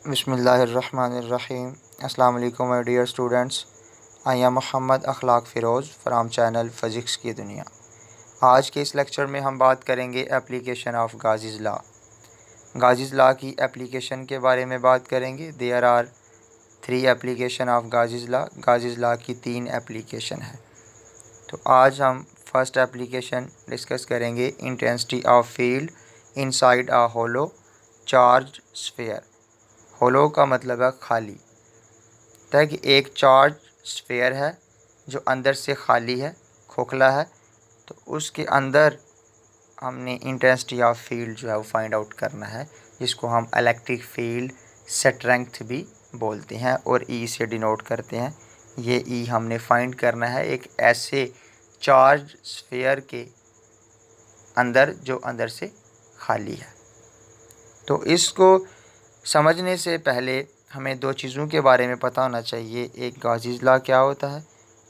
बिस्मिल्लाहिर्रहमानिर्रहीम। अस्सलाम वालेकुम my dear students. I am Mohammad Akhlaq Firoz from channel physics की दुनिया। आज के इस लेक्चर में हम बात करेंगे application of Gauss's law. Gauss's law की एप्लीकेशन के बारे में बात करेंगे। There are 3 application of Gauss's law. Gauss's law की 3 एप्लीकेशन है। तो आज हम फर्स्ट एप्लीकेशन डिस्कस करेंगे, intensity of field inside a hollow charge sphere. Hollow का मतलब है खाली, है कि एक चार्ज स्फीयर है जो अंदर से खाली है, खोखला है, तो उसके अंदर हमने इंटेंसिटी ऑफ फील्ड जो है वो फाइंड आउट करना है, जिसको हम इलेक्ट्रिक फील्ड स्ट्रेंथ भी बोलते हैं और ई से डिनोट करते हैं। ये ई हमने फाइंड करना है एक ऐसे चार्ज स्फीयर के अंदर जो अंदर से खाली है। तो इसको समझने से पहले हमें 2 चीज़ों के बारे में पता होना चाहिए, एक गाज़ीज़ लॉ क्या होता है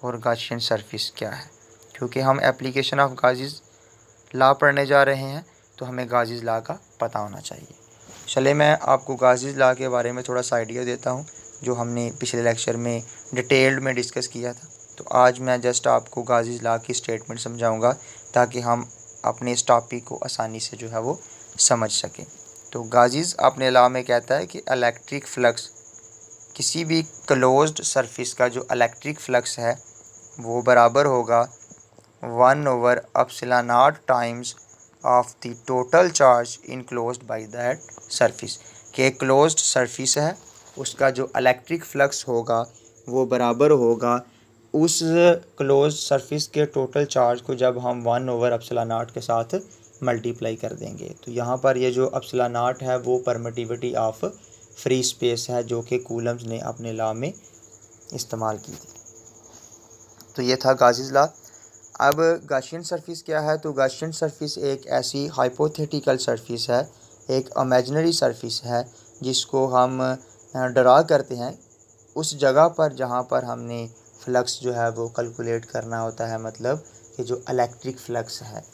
और गाशियन सरफेस क्या है। क्योंकि हम एप्लीकेशन ऑफ गाज़ीज़ लॉ पढ़ने जा रहे हैं तो हमें गाज़ीज़ लॉ का पता होना चाहिए। चले मैं आपको गाज़ीज़ लॉ के बारे में थोड़ा सा आइडिया देता हूँ, जो हमने पिछले लेक्चर में डिटेल्ड में डिस्कस किया था। तो आज मैं जस्ट आपको गाज़ीज़ लॉ की स्टेटमेंट समझाऊँगा ताकि हम अपने इस टॉपिक को आसानी से जो है वो समझ सकें। तो गाज़ीज़ अपने लॉ में कहता है कि इलेक्ट्रिक फ्लक्स, किसी भी क्लोज्ड सरफेस का जो इलेक्ट्रिक फ्लक्स है वो बराबर होगा 1/ε0 times of the total charge enclosed by that surface. कि एक क्लोज्ड सरफेस है, उसका जो इलेक्ट्रिक फ्लक्स होगा वो बराबर होगा उस क्लोज सरफेस के टोटल चार्ज को जब हम 1/ε0 के साथ मल्टीप्लाई कर देंगे। तो यहाँ पर ये जो ε0 है वो परमिटिविटी ऑफ फ्री स्पेस है, जो कि कूलम्स ने अपने लॉ में इस्तेमाल की थी। तो ये था गाज़ीज़ लॉ। अब गाशियन सरफेस क्या है? तो गाशियन सरफेस एक ऐसी हाइपोथेटिकल सरफेस है, एक इमेजिनरी सरफेस है, जिसको हम ड्रा करते हैं उस जगह पर जहाँ पर हमने फ्लक्स जो है वो कैलकुलेट करना होता है, मतलब कि जो इलेक्ट्रिक फ्लक्स है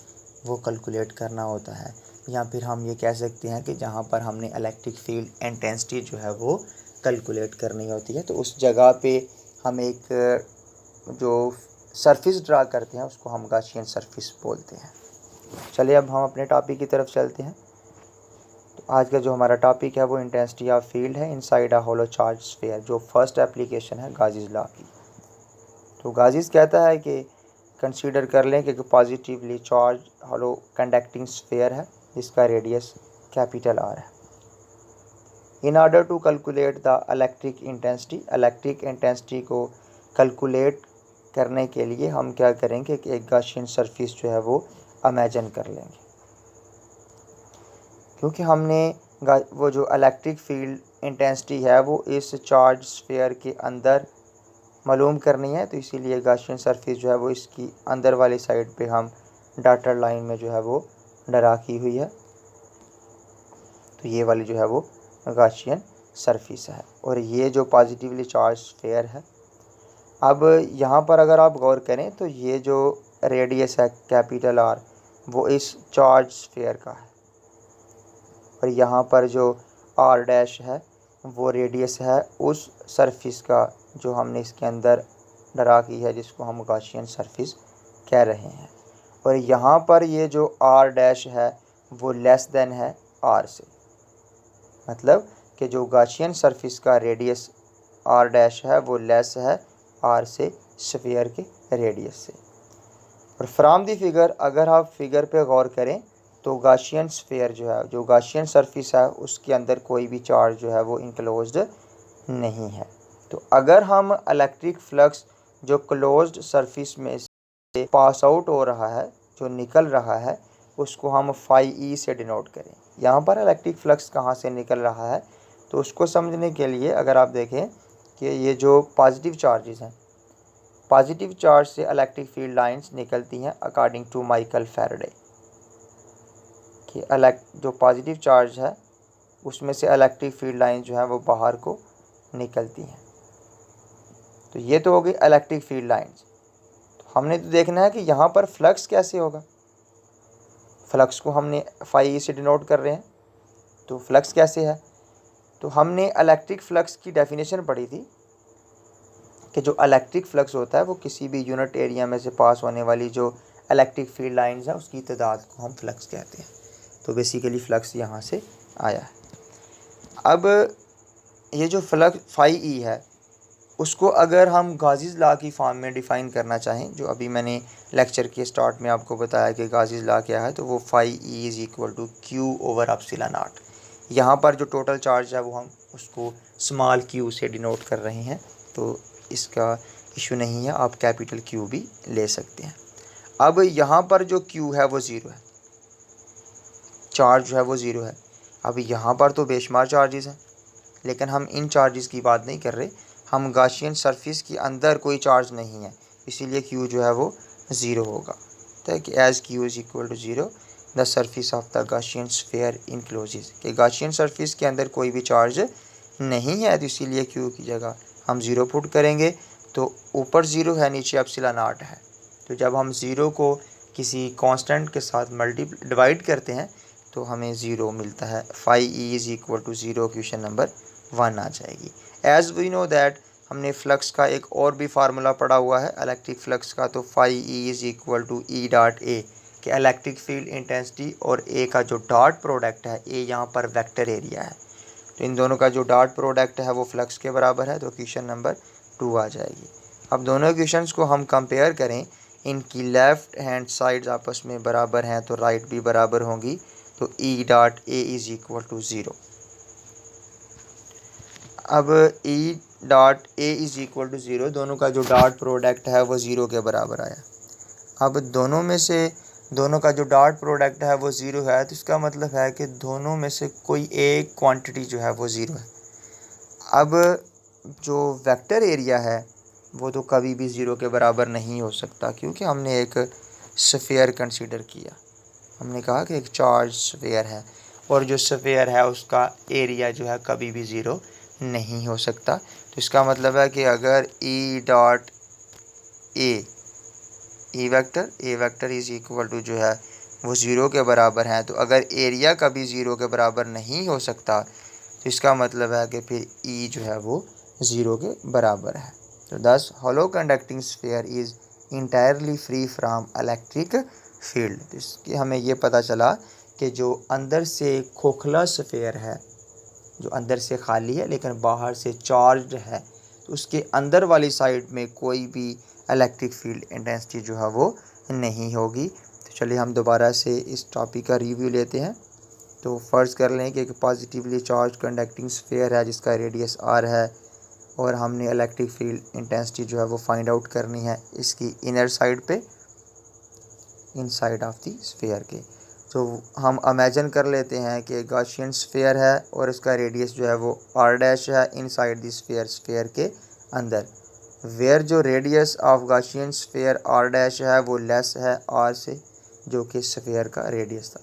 वो कैलकुलेट करना होता है। या फिर हम ये कह सकते हैं कि जहाँ पर हमने इलेक्ट्रिक फील्ड इंटेंसिटी जो है वो कैलकुलेट करनी होती है, तो उस जगह पे हम एक जो सरफेस ड्रा करते हैं उसको हम गाशियन सरफेस बोलते हैं। चलिए अब हम अपने टॉपिक की तरफ चलते हैं। तो आज का जो हमारा टॉपिक है वो इंटेंसिटी ऑफ फील्ड है inside a hollow charge sphere, जो फर्स्ट एप्लीकेशन है गाज़ीज़ लॉ की। तो गाज़ीज़ कहता है कि कंसीडर कर लें कि positively charge hollow conducting sphere है जिसका रेडियस कैपिटल आर है। In order to calculate the electric intensity को कैलकुलेट करने के लिए हम क्या करेंगे कि एक गाशियन सरफेस जो है वो इमेजिन कर लेंगे, क्योंकि हमने वो जो इलेक्ट्रिक फील्ड इंटेंसिटी है वो इस चार्ज स्फीयर के अंदर मालूम करनी है। तो इसीलिए गाशियन सरफेस जो है वो इसकी अंदर वाली साइड पे हम डॉटेड लाइन में जो है वो ड्रा की हुई है। तो ये वाली जो है वो गाशियन सरफेस है और ये जो पॉजिटिवली चार्ज स्फीयर है। अब यहाँ पर अगर आप गौर करें तो ये जो रेडियस है कैपिटल आर वो इस चार्ज स्फीयर का है, और यहाँ पर जो आर डैश है वो रेडियस है उस सरफेस का जो हमने इसके अंदर ड्रा की है, जिसको हम गाशियन सरफेस कह रहे हैं। और यहाँ पर ये जो आर डैश है वो लेस देन है आर से, मतलब कि जो गाशियन सरफेस का रेडियस आर डैश है वो लेस है आर से, स्फीयर के रेडियस से। और फ्रॉम दी फिगर, अगर आप फिगर पे गौर करें तो गाशियन स्फीयर जो है, जो गाशियन सरफेस है उसके अंदर कोई भी चार्ज जो है वो इनक्लोज्ड नहीं है। तो अगर हम इलेक्ट्रिक फ्लक्स जो क्लोज्ड सरफेस में से पास आउट हो रहा है, जो निकल रहा है, उसको हम फाई ई से डिनोट करें। यहाँ पर इलेक्ट्रिक फ्लक्स कहाँ से निकल रहा है तो उसको समझने के लिए अगर आप देखें कि ये जो पॉजिटिव चार्जेस हैं, पॉजिटिव चार्ज से इलेक्ट्रिक फील्ड लाइंस निकलती हैं अकॉर्डिंग टू माइकल फैराडे, कि जो पॉजिटिव चार्ज है उसमें से इलेक्ट्रिक फील्ड लाइन जो है वो बाहर को निकलती हैं। तो ये तो हो गई इलेक्ट्रिक फील्ड लाइंस। तो हमने तो देखना है कि यहाँ पर फ्लक्स कैसे होगा। फ्लक्स को हमने फाई से डिनोट कर रहे हैं, तो फ्लक्स कैसे है? तो हमने इलेक्ट्रिक फ्लक्स की डेफिनेशन पढ़ी थी कि जो इलेक्ट्रिक फ्लक्स होता है वो किसी भी यूनिट एरिया में से पास होने वाली जो इलेक्ट्रिक फील्ड लाइंस हैं उसकी तादाद को हम फ्लक्स कहते हैं। तो बेसिकली फ्लक्स यहाँ से आया है। अब ये जो फ्लक्स फाई ई है उसको अगर हम गाज़ीज़ लॉ की फॉर्म में डिफ़ाइन करना चाहें, जो अभी मैंने लेक्चर के स्टार्ट में आपको बताया कि गाज़ीज़ लॉ क्या है, तो वो phi E is equal to Q over epsilon naught. यहाँ पर जो टोटल चार्ज है वो हम उसको स्मॉल क्यू से डिनोट कर रहे हैं, तो इसका इशू नहीं है, आप कैपिटल क्यू भी ले सकते हैं। अब यहाँ पर जो क्यू है वो ज़ीरो है, चार्ज जो है वो ज़ीरो है। अब यहाँ पर तो बेशुमार चार्जेस हैं, लेकिन हम इन चार्जेस की बात नहीं कर रहे, हम गाशियन सरफेस के अंदर कोई चार्ज नहीं है, इसीलिए क्यू जो है वो ज़ीरो होगा। तो कि as Q is equal to zero the surface of the Gaussian sphere encloses, कि गाशियन सरफेस के अंदर कोई भी चार्ज नहीं है, तो इसीलिए क्यू की जगह हम ज़ीरो पुट करेंगे। तो ऊपर ज़ीरो है, नीचे एप्सिलॉन नॉट है, तो जब हम ज़ीरो को किसी कांस्टेंट के साथ डिवाइड करते हैं तो हमें ज़ीरो मिलता है। Phi E is equal to zero, question number 1 आ जाएगी। एज़ वी नो दैट हमने फ्लक्स का एक और भी फार्मूला पढ़ा हुआ है इलेक्ट्रिक फ्लक्स का, तो phi E is equal to E dot A, कि इलेक्ट्रिक फील्ड इंटेंसिटी और ए का जो डॉट प्रोडक्ट है, ए यहाँ पर वेक्टर एरिया है, तो इन दोनों का जो डॉट प्रोडक्ट है वो फ्लक्स के बराबर है, तो क्वेश्चन नंबर 2 आ जाएगी। अब दोनों इक्वेशंस को हम कंपेयर करें, इनकी लेफ़्ट हैंड साइड्स आपस में बराबर हैं तो राइट भी बराबर होंगी, तो E dot A is equal to zero. अब E dot A is equal to zero, दोनों का जो डॉट प्रोडक्ट है वो ज़ीरो के बराबर आया। अब दोनों का जो डॉट प्रोडक्ट है वो ज़ीरो है, तो इसका मतलब है कि दोनों में से कोई एक क्वांटिटी जो है वो ज़ीरो है। अब जो वेक्टर एरिया है वो तो कभी भी ज़ीरो के बराबर नहीं हो सकता, क्योंकि हमने एक स्फीयर कंसीडर किया। हमने कहा कि एक चार्ज स्फीयर है और जो स्फीयर है उसका एरिया जो है कभी भी ज़ीरो नहीं हो सकता। तो इसका मतलब है कि अगर E dot A vector is equal to जो है वो ज़ीरो के बराबर है, तो अगर एरिया कभी ज़ीरो के बराबर नहीं हो सकता तो इसका मतलब है कि फिर ई जो है वो ज़ीरो के बराबर है। तो दस hollow conducting sphere is entirely free from electric field. तो इसके हमें ये पता चला कि जो अंदर से खोखला स्फीयर है, जो अंदर से खाली है लेकिन बाहर से चार्ज्ड है, तो उसके अंदर वाली साइड में कोई भी इलेक्ट्रिक फील्ड इंटेंसिटी जो है वो नहीं होगी। तो चलिए हम दोबारा से इस टॉपिक का रिव्यू लेते हैं। तो फ़र्ज़ कर लें कि एक पॉजिटिवली चार्ज कंडक्टिंग स्फीयर है जिसका रेडियस आर है, और हमने इलेक्ट्रिक फील्ड इंटेंसिटी जो है वो फाइंड आउट करनी है इसकी इनर साइड पे, इनसाइड ऑफ द स्फीयर के। तो हम इमेजिन कर लेते हैं कि गाशियन स्फीयर है और इसका रेडियस जो है वो आर डैश है इनसाइड द स्फीयर के अंदर, वेयर जो radius of Gaussian sphere R dash है वो लेस है आर से, जो कि स्फीयर का रेडियस था।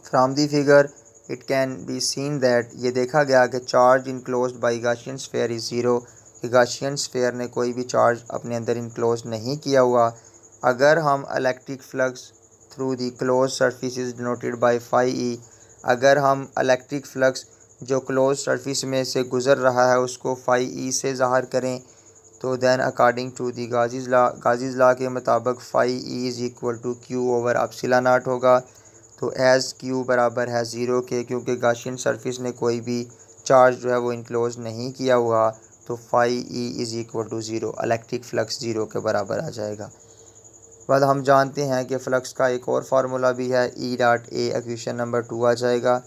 From the figure it can be seen that, ये देखा गया कि charge enclosed by Gaussian sphere is zero, कि गाशियन स्फीयर ने कोई भी चार्ज अपने अंदर इनक्लोज नहीं किया हुआ। अगर हम electric flux through the close surface is denoted by phi E, अगर हम इलेक्ट्रिक फ्लक्स जो क्लोज सरफेस में से गुज़र रहा है उसको फाई ई से ज़ाहिर करें, तो then according to the Gauss's law के मुताबिक phi E is equal to Q over epsilon naught होगा। तो एज़ क्यू बराबर है ज़ीरो के, क्योंकि गाशियन सरफेस ने कोई भी चार्ज जो है वो इनक्लोज नहीं किया हुआ, तो phi E is equal to zero, electric flux zero के बराबर आ जाएगा। बाद हम जानते हैं कि फ़्लक्स का एक और फार्मूला भी है, ई डॉट ए, इक्वेशन नंबर 2 आ जाएगा।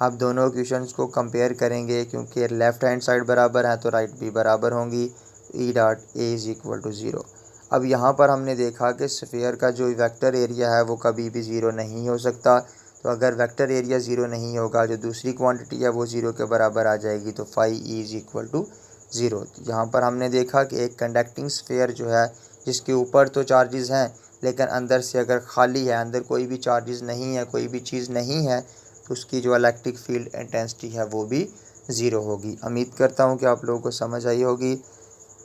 आप दोनों इक्वेशंस को कंपेयर करेंगे, क्योंकि लेफ़्ट हैंड साइड बराबर है तो राइट भी बराबर होंगी। E dot A is equal to zero. अब यहाँ पर हमने देखा कि स्फीयर का जो वेक्टर एरिया है वो कभी भी ज़ीरो नहीं हो सकता, तो अगर वेक्टर एरिया ज़ीरो नहीं होगा, जो दूसरी क्वांटिटी है वो ज़ीरो के बराबर आ जाएगी, तो phi E is equal to zero. यहाँ पर हमने देखा कि एक कंडक्टिंग स्फीयर जो है जिसके ऊपर तो चार्जेस हैं लेकिन अंदर से अगर खाली है, अंदर कोई भी चार्जेस नहीं है, कोई भी चीज़ नहीं है, तो उसकी जो इलेक्ट्रिक फील्ड इंटेंसिटी है वो भी ज़ीरो होगी। उम्मीद करता हूँ कि आप लोगों को समझ आई होगी।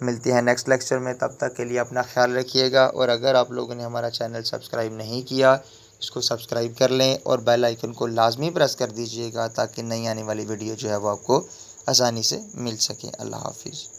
मिलते हैं नेक्स्ट लेक्चर में, तब तक के लिए अपना ख्याल रखिएगा, और अगर आप लोगों ने हमारा चैनल सब्सक्राइब नहीं किया इसको सब्सक्राइब कर लें और बेल आइकन को लाजमी प्रेस कर दीजिएगा ताकि नई आने वाली वीडियो जो है वो आपको आसानी से मिल सके। अल्लाह हाफिज़।